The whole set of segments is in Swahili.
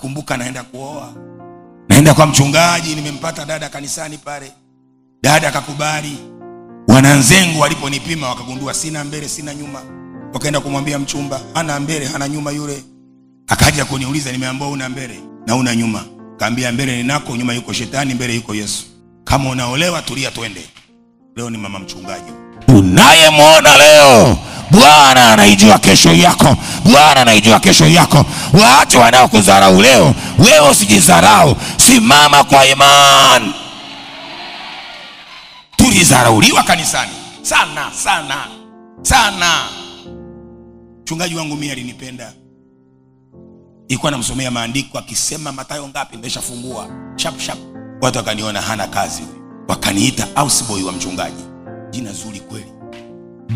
nakumbuka naenda kuoa, naenda kwa mchungaji, nimempata dada kanisani pale. Dada akakubali. Wananzengo waliponipima wakagundua sina mbele sina nyuma. Wakaenda kumwambia mchumba, hana mbele hana nyuma yule. Akaja kuniuliza, nimeambiwa una mbele na una nyuma. Kaambia mbele ninako, nyuma yuko shetani, mbele yuko Yesu. Kama unaolewa tulia twende. Leo ni mama mchungaji. Unayemwona leo, Bwana anaijua kesho yako. Bwana anaijua kesho yako. Watu wanaokudharau leo, wewe usijidharau. Simama kwa imani. Tulidharauliwa kanisani sana sana sana. Mchungaji wangu mimi alinipenda. Ilikuwa namsomea maandiko akisema Mathayo ngapi nimeshafungua sharp sharp. Watu wakaniona hana kazi, wakaniita houseboy wa mchungaji. Jina zuri kweli.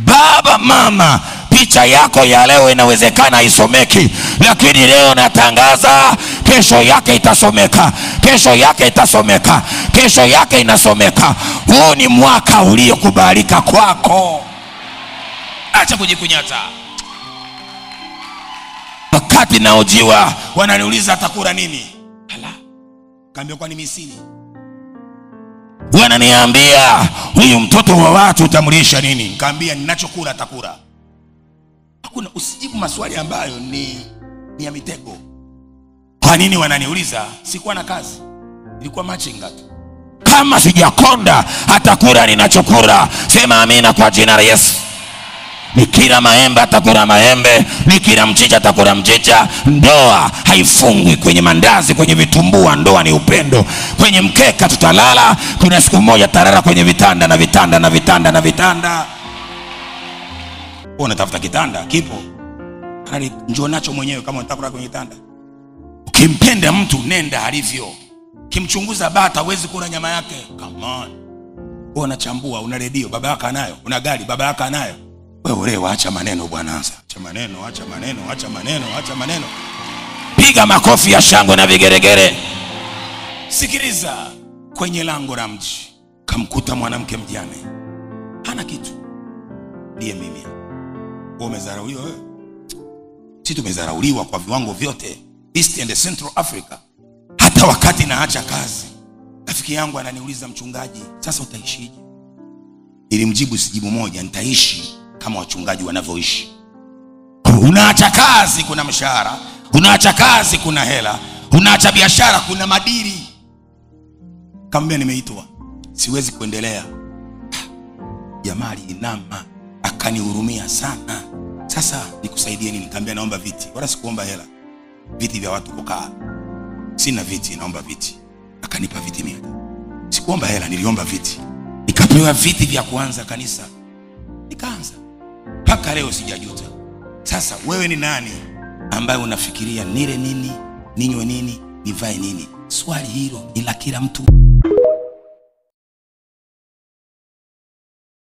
Baba, mama, picha yako ya leo inawezekana isomeki, lakini leo natangaza kesho yake itasomeka. Kesho yake itasomeka. Kesho yake inasomeka. Huu ni mwaka uliokubalika kwako. Acha kujikunyata. Wakati naojiwa wananiuliza atakula nini? Hala. Kaambia kwa nini misini? Wananiambia huyu mtoto wa watu utamlisha nini? Kaambia ninachokula atakula. Hakuna, usijibu maswali ambayo ni ya mitego. Kwa nini wananiuliza? Sikuwa na kazi. Nilikuwa machinga tu. Kama sijakona atakula ninachokula. Sema amina kwa jina la Yesu. Nikila maembe atakula maembe, nikila mchicha atakula mchicha. Ndoa haifungwi kwenye mandazi, kwenye vitumbua. Ndoa ni upendo. Kwenye mkeka tutalala, kuna siku moja tarara kwenye vitanda na vitanda na vitanda na vitanda. Unatafuta kitanda kipo. Hali njoo nacho mwenyewe kama unataka kula kwenye kitanda. Ukimpenda mtu nenda alivyo. Kimchunguza bata huwezi kula nyama yake. Come on. Wewe unachambua, una redio baba yako anayo, una gari baba yako anayo. Wewe leo acha maneno bwana, anza. Acha maneno, acha maneno, acha maneno, acha maneno. Piga makofi ya shangwe na vigeregere. Sikiliza, kwenye lango la mji kamkuta mwanamke mjane. Hana kitu. Ndiye mimi. Wewe umezarauliwa wewe? Sisi tumezarauliwa kwa viwango vyote. East and Central Africa. Hata wakati naacha kazi, rafiki yangu ananiuliza, mchungaji, sasa utaishije? Nilimjibu sijibu moja, nitaishi kama wachungaji wanavyoishi. Unaacha kazi kuna mshahara, unaacha kazi kuna hela, unaacha biashara kuna madili. Kaambia nimeitwa, siwezi kuendelea. Jamali inama akanihurumia sana. Sasa nikusaidie nini? Kaambia naomba viti. Wala sikuomba hela. Viti vya watu kukaa. Sina viti, naomba viti. Akanipa viti 100. Sikuomba hela, niliomba viti. Nikapewa viti vya kuanza kanisa. Nikaanza. Paka leo sijajuta. Sasa wewe ni nani ambaye unafikiria nile nini, ninywe nini, nivae nini? Swali hilo ni la kila mtu.